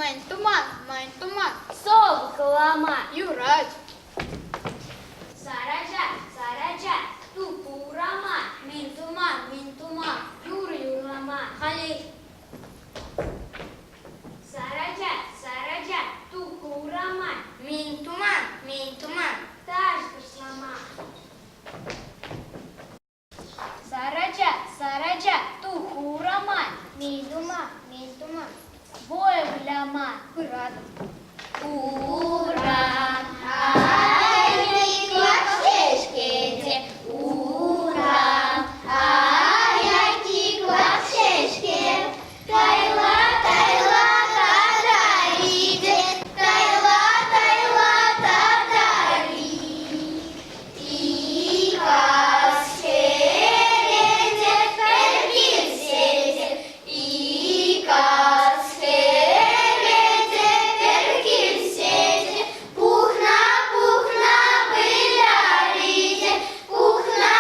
Майн туман. Совы колома. Юрать. Сараджа, тупурама. Мин туман. Юрама. Хали. Сараджа, тупурама. Мин туман. Тажка слома. Сараджа, тухурама. Мин туман. Бой вляма. Пырат. Ура! Ай, классешки, ура! Ай, классешки, тайла, татариде, тайла, татари. И касхереде, перкиседе, и касхереде, перкиседе, пухна, выляриде, пухна,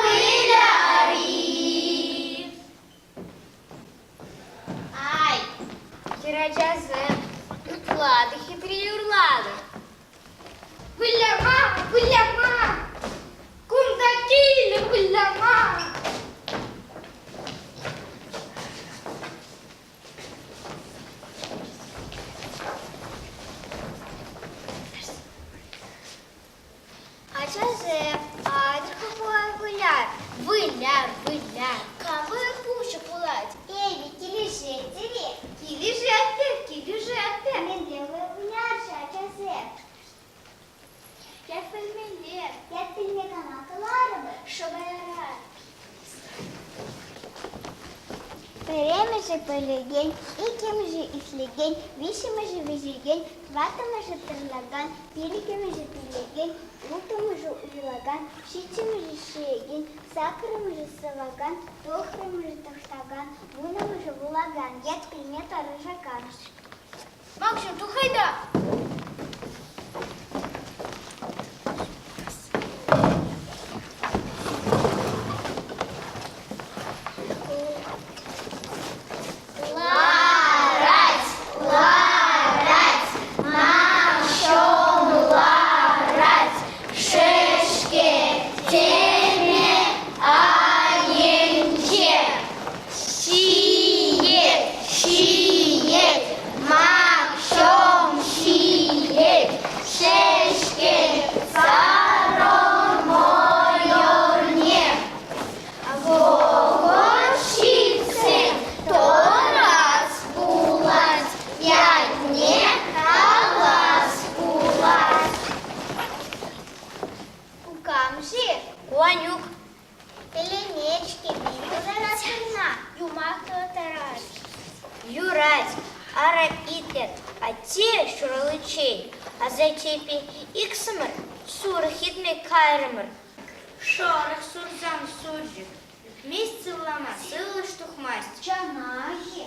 выляри. Ай, тираджазе, лады хитрее урлады. Выляма. Кундакили, выляма. Ачазе, адрхабуа выляр. Кавы пуша пулать. Эви, килижетери. Килижетер. Мен делаю выляр, ачазе. Я пельме канакаларыбы, шобаяра. Перемежи полюген, икемежи ифлеген, вишемежи вижеген, ватамежи тырлаган, пиликемежи пилеген, утамежи уйлаган, шичемежи шиеген, сакрымежи саваган, тохрымежи тахтаган, вунамежи вулаган, ят примета рыжакан. Максим, тухайда. Ларать, мамшом ларать, шешке, теме, аенче, шиет, мамшом шиет, шешке, саром ойорне, вогощице, то раз пулать, пять не халас пулать. Кукамши, Куанюк. пеленечки, милорасына, юмахтотараш. Юрать. Араб итлет. А те шуралычей. А зачепи иксамыр. Сур хитме кайрымыр. Шорах сурзан суржик. Месяц лама сылыш тухмасть. Чанахи.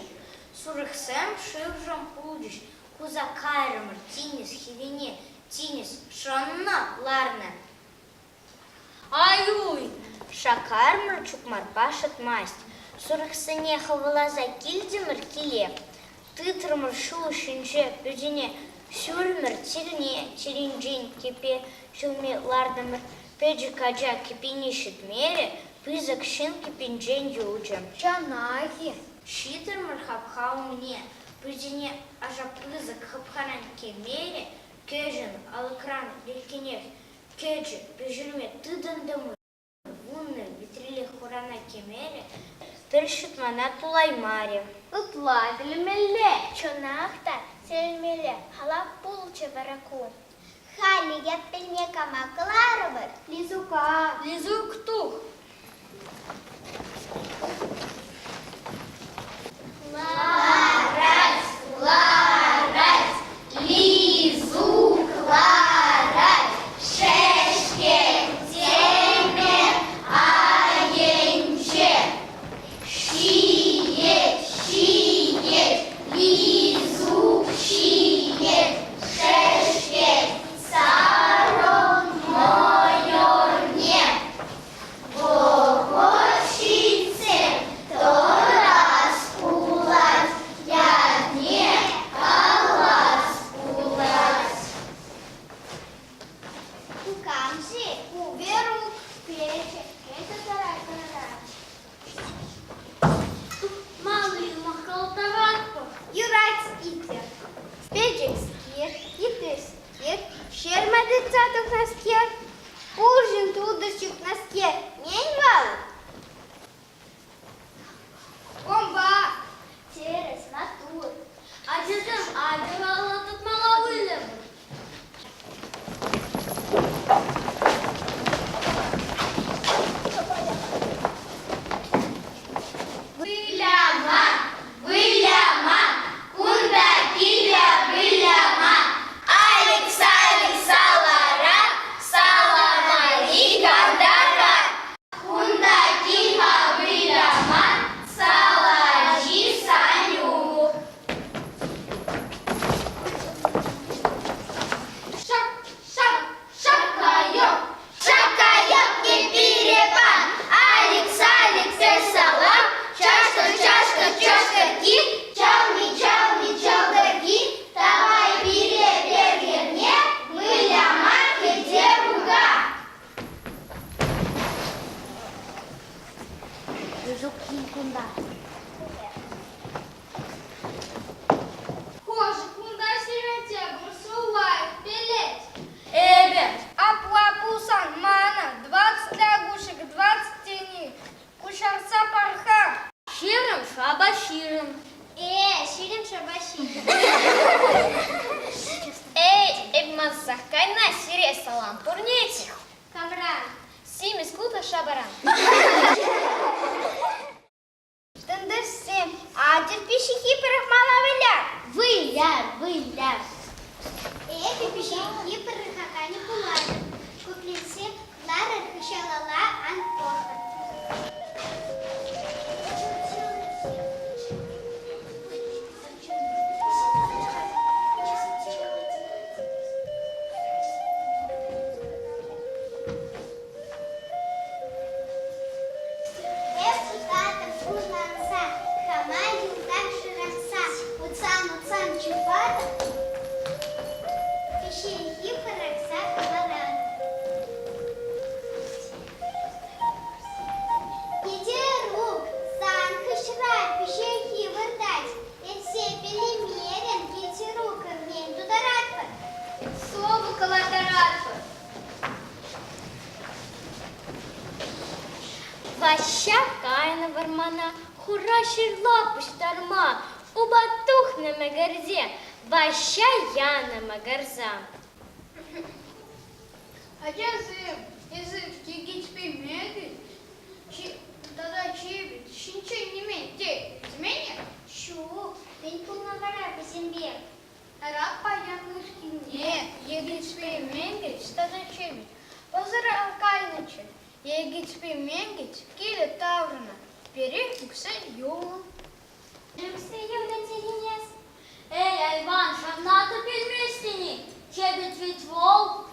Сурыхсем шивжом пудиш. Куза кайрымыр. Тинис хивине. Тинис шонна ларна. Аюй! Шакармыр чукмар пашат масть. Сурыхсыне хавалаза кильдимыр киле. Тытрымыр шу шинже пюдине. Сюрмыр тигне тиринджин кипе шулме лардымыр. Педжи каджа кипинишит мере. Пызак шин кипинджен юджем. Чанахи. Шитырмыр хапхау мне. Пюдине ажа пызак хапханан кемере. Кежен алыкран лелькенех. Кеджи пежильме тыдандамыр. Вунны витриле хурана кемере. Першит мана тулаймаре. Утладылмелле. Чонахта сельмеле. Халап пулче бараку. Хали я пельме камакаларыбыр. Лизука. Лизук тух. Ларать, лизук, ларать, шешке, теме, аенче, шиет, лизук, шешке, саром, мойорне, Çocuk kunda. Кожа кунда сиренте, бурсулай, пелет. Evet. Аплапусан, мана, 20 лягушек, 20 теней. Кушарса парха. Ширим, шаба ширим. Şirin şaba şirin. Эй, эбмаззах, кайна сире салам, турнете. Kavran. Симис кута шабаран. Тындырсем, адир пишихи перахмалавеля. Виляр. Пипişe hipır hakani kullandı. Kuklisi lara hışalala anporta. Слово коллатератор. Ваща кайна вармана, хура ширла пуштарма, убатух на магарзе, ваща яна магарза. А язык гигить пимеги, тогда чебит, шинчай не меньте, изменя, Şu, ben kullanara bizim bir. рапа янгышки не, егить пимеги, тогда чебит, позара кайначе, егить пимеги, киля таврна, бери мукса йола. Эй, Айван, шам надо пельместини, чебет ведь вол.